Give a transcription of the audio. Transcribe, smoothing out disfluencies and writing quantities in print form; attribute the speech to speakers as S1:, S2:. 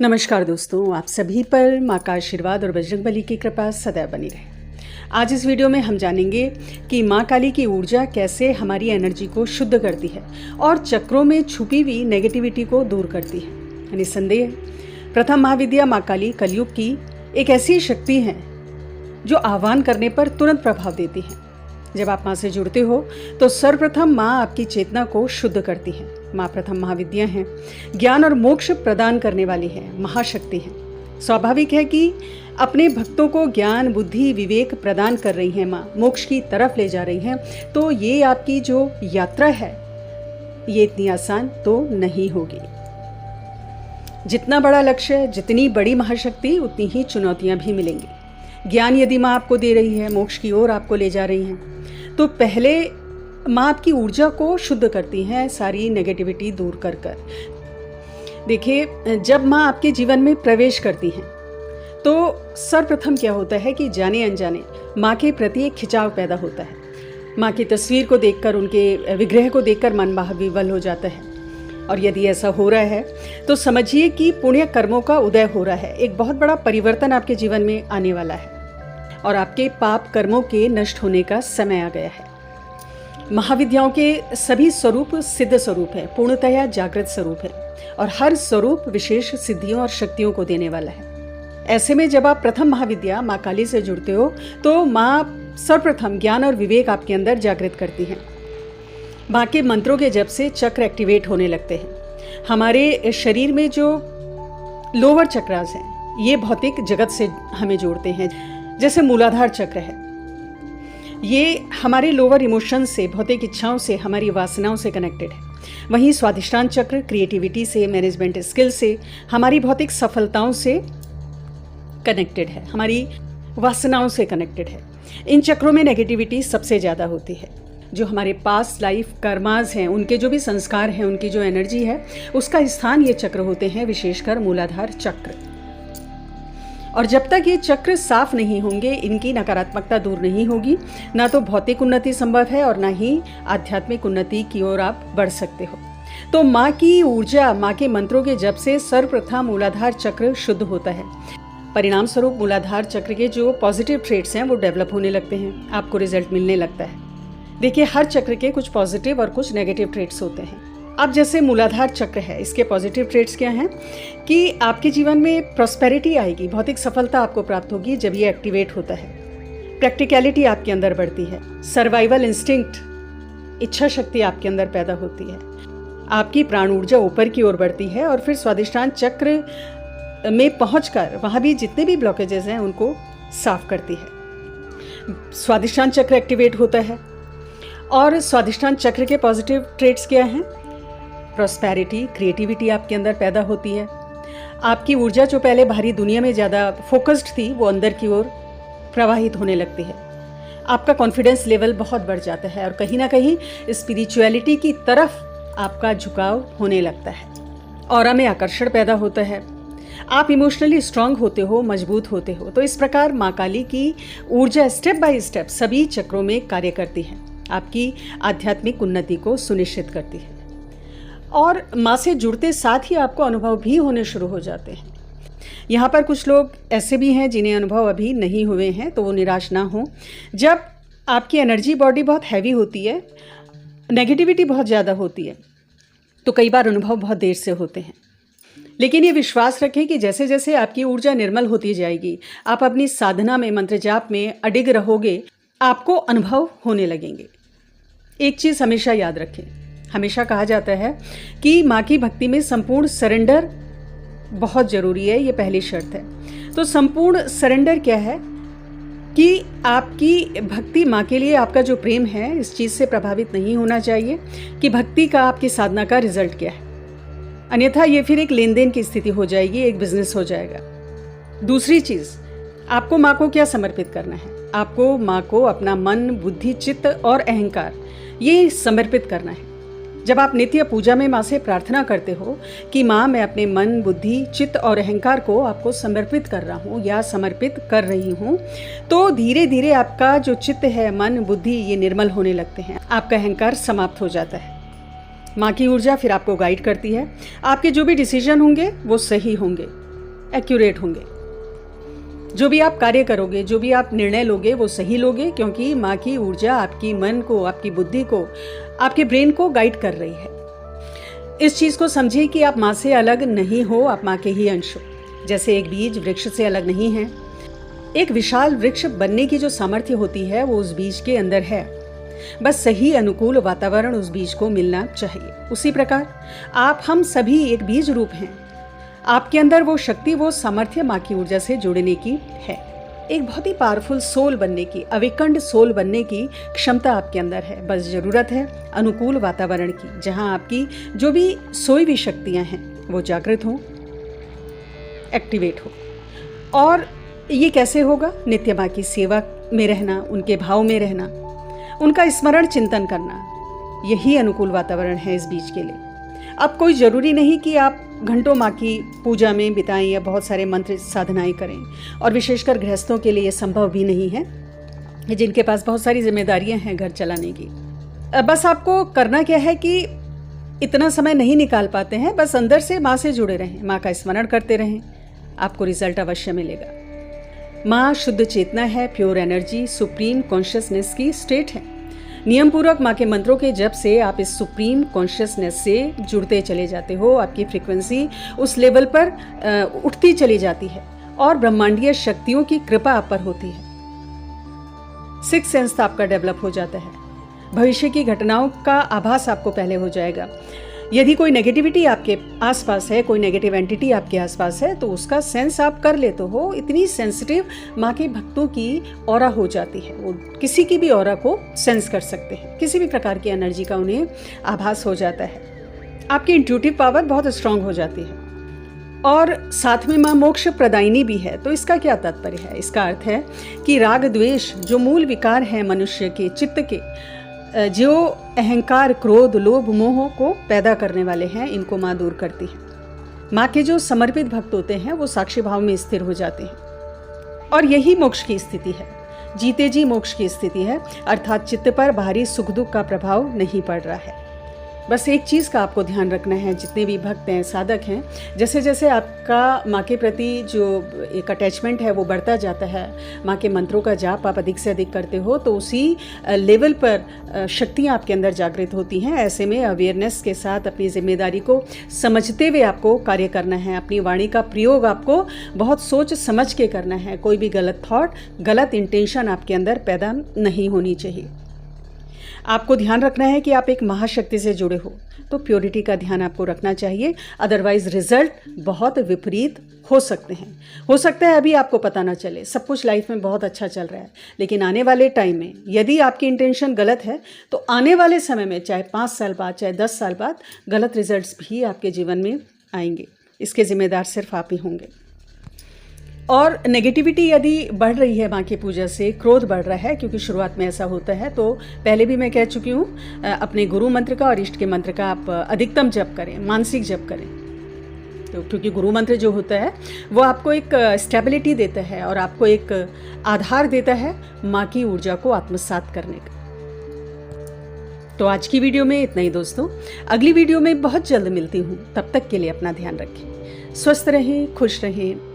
S1: नमस्कार दोस्तों, आप सभी पर माँ का आशीर्वाद और बजरंगबली की कृपा सदैव बनी रहे। आज इस वीडियो में हम जानेंगे कि माँ काली की ऊर्जा कैसे हमारी एनर्जी को शुद्ध करती है और चक्रों में छुपी हुई नेगेटिविटी को दूर करती है। निसंदेह प्रथम महाविद्या माँ काली कलयुग की एक ऐसी शक्ति है जो आह्वान करने पर तुरंत प्रभाव देती है। जब आप माँ से जुड़ते हो तो सर्वप्रथम माँ आपकी चेतना को शुद्ध करती है। माँ प्रथम महाविद्या हैं, ज्ञान और मोक्ष प्रदान करने वाली है, महाशक्ति है। स्वाभाविक है कि अपने भक्तों को ज्ञान, बुद्धि, विवेक प्रदान कर रही हैं माँ, मोक्ष की तरफ ले जा रही हैं। तो ये आपकी जो यात्रा है ये इतनी आसान तो नहीं होगी। जितना बड़ा लक्ष्य, जितनी बड़ी महाशक्ति, उतनी ही चुनौतियाँ भी मिलेंगी। ज्ञान यदि माँ आपको दे रही है, मोक्ष की ओर आपको ले जा रही हैं, तो पहले माँ आपकी ऊर्जा को शुद्ध करती हैं, सारी नेगेटिविटी दूर कर कर। देखिए, जब माँ आपके जीवन में प्रवेश करती हैं तो सर्वप्रथम क्या होता है कि जाने अनजाने माँ के प्रति एक खिंचाव पैदा होता है। माँ की तस्वीर को देखकर, उनके विग्रह को देखकर मन विवल हो जाता है। और यदि ऐसा हो रहा है तो समझिए कि पुण्य कर्मों का उदय हो रहा है। एक बहुत बड़ा परिवर्तन आपके जीवन में आने वाला है और आपके पाप कर्मों के नष्ट होने का समय आ गया है। महाविद्याओं के सभी स्वरूप सिद्ध स्वरूप है, पूर्णतया जागृत स्वरूप है और हर स्वरूप विशेष सिद्धियों और शक्तियों को देने वाला है। ऐसे में जब आप प्रथम महाविद्या माँ काली से जुड़ते हो तो माँ सर्वप्रथम ज्ञान और विवेक आपके अंदर जागृत करती हैं। माँ के मंत्रों के जप से चक्र एक्टिवेट होने लगते हैं। हमारे शरीर में जो लोअर चक्रास हैं ये भौतिक जगत से हमें जोड़ते हैं। जैसे मूलाधार चक्र है, ये हमारे लोअर इमोशंस से, भौतिक इच्छाओं से, हमारी वासनाओं से कनेक्टेड है। वहीं स्वादिष्टान चक्र क्रिएटिविटी से, मैनेजमेंट स्किल से, हमारी भौतिक सफलताओं से कनेक्टेड है, हमारी वासनाओं से कनेक्टेड है। इन चक्रों में नेगेटिविटी सबसे ज़्यादा होती है। जो हमारे पास्ट लाइफ कर्माज हैं, उनके जो भी संस्कार हैं, उनकी जो एनर्जी है, उसका स्थान ये चक्र होते हैं, विशेषकर मूलाधार चक्र। और जब तक ये चक्र साफ नहीं होंगे, इनकी नकारात्मकता दूर नहीं होगी, ना तो भौतिक उन्नति संभव है और ना ही आध्यात्मिक उन्नति की ओर आप बढ़ सकते हो। तो माँ की ऊर्जा, माँ के मंत्रों के जप से सर्वप्रथम मूलाधार चक्र शुद्ध होता है। परिणाम स्वरूप मूलाधार चक्र के जो पॉजिटिव ट्रेट्स हैं वो डेवलप होने लगते हैं, आपको रिजल्ट मिलने लगता है। देखिए, हर चक्र के कुछ पॉजिटिव और कुछ नेगेटिव ट्रेट्स होते हैं। अब जैसे मूलाधार चक्र है, इसके पॉजिटिव ट्रेट्स क्या हैं कि आपके जीवन में प्रॉस्पेरिटी आएगी, भौतिक सफलता आपको प्राप्त होगी जब ये एक्टिवेट होता है। प्रैक्टिकलिटी आपके अंदर बढ़ती है, सर्वाइवल इंस्टिंक्ट, इच्छा शक्ति आपके अंदर पैदा होती है, आपकी प्राण ऊर्जा ऊपर की ओर बढ़ती है और फिर स्वादिष्टान चक्र में पहुंचकर वहाँ भी जितने भी ब्लॉकेजेस हैं उनको साफ करती है। स्वादिष्टान चक्र एक्टिवेट होता है और स्वादिष्टान चक्र के पॉजिटिव ट्रेट्स क्या हैं? प्रॉस्पेरिटी, क्रिएटिविटी आपके अंदर पैदा होती है। आपकी ऊर्जा जो पहले बाहरी दुनिया में ज़्यादा फोकस्ड थी वो अंदर की ओर प्रवाहित होने लगती है। आपका कॉन्फिडेंस लेवल बहुत बढ़ जाता है और कहीं ना कहीं स्पिरिचुअलिटी की तरफ आपका झुकाव होने लगता है। ऑरा में आकर्षण पैदा होता है, आप इमोशनली स्ट्रांग होते हो, मजबूत होते हो। तो इस प्रकार माँ काली की ऊर्जा स्टेप बाय स्टेप सभी चक्रों में कार्य करती है, आपकी आध्यात्मिक उन्नति को सुनिश्चित करती है। और माँ से जुड़ते साथ ही आपको अनुभव भी होने शुरू हो जाते हैं। यहाँ पर कुछ लोग ऐसे भी हैं जिन्हें अनुभव अभी नहीं हुए हैं, तो वो निराश ना हो। जब आपकी एनर्जी बॉडी बहुत हैवी होती है, नेगेटिविटी बहुत ज़्यादा होती है, तो कई बार अनुभव बहुत देर से होते हैं। लेकिन ये विश्वास रखें कि जैसे जैसे आपकी ऊर्जा निर्मल होती जाएगी, आप अपनी साधना में, मंत्र जाप में अडिग रहोगे, आपको अनुभव होने लगेंगे। एक चीज़ हमेशा याद रखें, हमेशा कहा जाता है कि माँ की भक्ति में संपूर्ण सरेंडर बहुत ज़रूरी है, ये पहली शर्त है। तो संपूर्ण सरेंडर क्या है कि आपकी भक्ति माँ के लिए, आपका जो प्रेम है, इस चीज़ से प्रभावित नहीं होना चाहिए कि भक्ति का, आपकी साधना का रिजल्ट क्या है। अन्यथा ये फिर एक लेन देन की स्थिति हो जाएगी, एक बिजनेस हो जाएगा। दूसरी चीज़, आपको माँ को क्या समर्पित करना है? आपको माँ को अपना मन, बुद्धि, चित्त और अहंकार ये समर्पित करना है। जब आप नित्य पूजा में माँ से प्रार्थना करते हो कि माँ, मैं अपने मन, बुद्धि, चित्त और अहंकार को आपको समर्पित कर रहा हूँ या समर्पित कर रही हूँ, तो धीरे धीरे आपका जो चित्त है, मन, बुद्धि, ये निर्मल होने लगते हैं, आपका अहंकार समाप्त हो जाता है। माँ की ऊर्जा फिर आपको गाइड करती है, आपके जो भी डिसीजन होंगे वो सही होंगे, एक्यूरेट होंगे। जो भी आप कार्य करोगे, जो भी आप निर्णय लोगे, वो सही लोगे, क्योंकि माँ की ऊर्जा आपकी मन को, आपकी बुद्धि को, आपके ब्रेन को गाइड कर रही है। इस चीज़ को समझिए कि आप माँ से अलग नहीं हो, आप माँ के ही अंश हो। जैसे एक बीज वृक्ष से अलग नहीं है, एक विशाल वृक्ष बनने की जो सामर्थ्य होती है वो उस बीज के अंदर है। बस सही अनुकूल वातावरण उस बीज को मिलना चाहिए। उसी प्रकार हम सभी एक बीज रूप हैं। आपके अंदर वो शक्ति, वो सामर्थ्य माँ की ऊर्जा से जुड़ने की है। एक बहुत ही पावरफुल सोल बनने की, अविकंड सोल बनने की क्षमता आपके अंदर है। बस जरूरत है अनुकूल वातावरण की, जहाँ आपकी जो भी सोई हुई शक्तियाँ हैं वो जागृत हों, एक्टिवेट हो। और ये कैसे होगा? नित्य माँ की सेवा में रहना, उनके भाव में रहना, उनका स्मरण चिंतन करना, यही अनुकूल वातावरण है इस बीज के लिए। अब कोई ज़रूरी नहीं कि आप घंटों माँ की पूजा में बिताएं या बहुत सारे मंत्र साधनाएं करें, और विशेषकर गृहस्थों के लिए ये संभव भी नहीं है, जिनके पास बहुत सारी जिम्मेदारियां हैं घर चलाने की। बस आपको करना क्या है कि इतना समय नहीं निकाल पाते हैं, बस अंदर से माँ से जुड़े रहें, माँ का स्मरण करते रहें, आपको रिजल्ट अवश्य मिलेगा। माँ शुद्ध चेतना है, प्योर एनर्जी, सुप्रीम कॉन्शियसनेस की स्टेट है। नियम पूर्वक माँ के मंत्रों के जप से आप इस सुप्रीम कॉन्शियसनेस से जुड़ते चले जाते हो। आपकी फ्रीक्वेंसी उस लेवल पर उठती चली जाती है और ब्रह्मांडीय शक्तियों की कृपा आप पर होती है। सिक्स सेंस आपका डेवलप हो जाता है। भविष्य की घटनाओं का आभास आपको पहले हो जाएगा। यदि कोई नेगेटिविटी आपके आसपास है, कोई नेगेटिव एंटिटी आपके आसपास है, तो उसका सेंस आप कर लेते हो। इतनी सेंसिटिव माँ के भक्तों की ऑरा हो जाती है, वो किसी की भी ऑरा को सेंस कर सकते हैं, किसी भी प्रकार की एनर्जी का उन्हें आभास हो जाता है। आपकी इंट्यूटिव पावर बहुत स्ट्रांग हो जाती है। और साथ में माँ मोक्ष प्रदायिनी भी है। तो इसका क्या तात्पर्य है? इसका अर्थ है कि राग द्वेष जो मूल विकार हैं मनुष्य के चित्त के, जो अहंकार, क्रोध, लोभ, मोह को पैदा करने वाले हैं, इनको माँ दूर करती है। माँ के जो समर्पित भक्त होते हैं वो साक्षी भाव में स्थिर हो जाते हैं, और यही मोक्ष की स्थिति है, जीते जी मोक्ष की स्थिति है। अर्थात चित्त पर बाहरी सुख दुख का प्रभाव नहीं पड़ रहा है। बस एक चीज़ का आपको ध्यान रखना है, जितने भी भक्त हैं, साधक हैं, जैसे जैसे आपका माँ के प्रति जो एक अटैचमेंट है वो बढ़ता जाता है, माँ के मंत्रों का जाप आप अधिक से अधिक करते हो, तो उसी लेवल पर शक्तियाँ आपके अंदर जागृत होती हैं। ऐसे में अवेयरनेस के साथ अपनी जिम्मेदारी को समझते हुए आपको कार्य करना है। अपनी वाणी का प्रयोग आपको बहुत सोच समझ के करना है। कोई भी गलत थॉट, गलत इंटेंशन आपके अंदर पैदा नहीं होनी चाहिए। आपको ध्यान रखना है कि आप एक महाशक्ति से जुड़े हो, तो प्योरिटी का ध्यान आपको रखना चाहिए। अदरवाइज रिजल्ट बहुत विपरीत हो सकते हैं। हो सकता है अभी आपको पता ना चले, सब कुछ लाइफ में बहुत अच्छा चल रहा है, लेकिन आने वाले टाइम में यदि आपकी इंटेंशन गलत है, तो आने वाले समय में चाहे 5 साल बाद, चाहे 10 साल बाद, गलत रिजल्ट्स भी आपके जीवन में आएंगे। इसके जिम्मेदार सिर्फ आप ही होंगे। और नेगेटिविटी यदि बढ़ रही है माँ की पूजा से, क्रोध बढ़ रहा है, क्योंकि शुरुआत में ऐसा होता है, तो पहले भी मैं कह चुकी हूँ, अपने गुरु मंत्र का और इष्ट के मंत्र का आप अधिकतम जप करें, मानसिक जप करें। तो क्योंकि गुरु मंत्र जो होता है वो आपको एक स्टेबिलिटी देता है और आपको एक आधार देता है माँ की ऊर्जा को आत्मसात करने का। तो आज की वीडियो में इतना ही दोस्तों। अगली वीडियो में बहुत जल्द मिलती हूँ। तब तक के लिए अपना ध्यान रखें, स्वस्थ रहें, खुश रहें।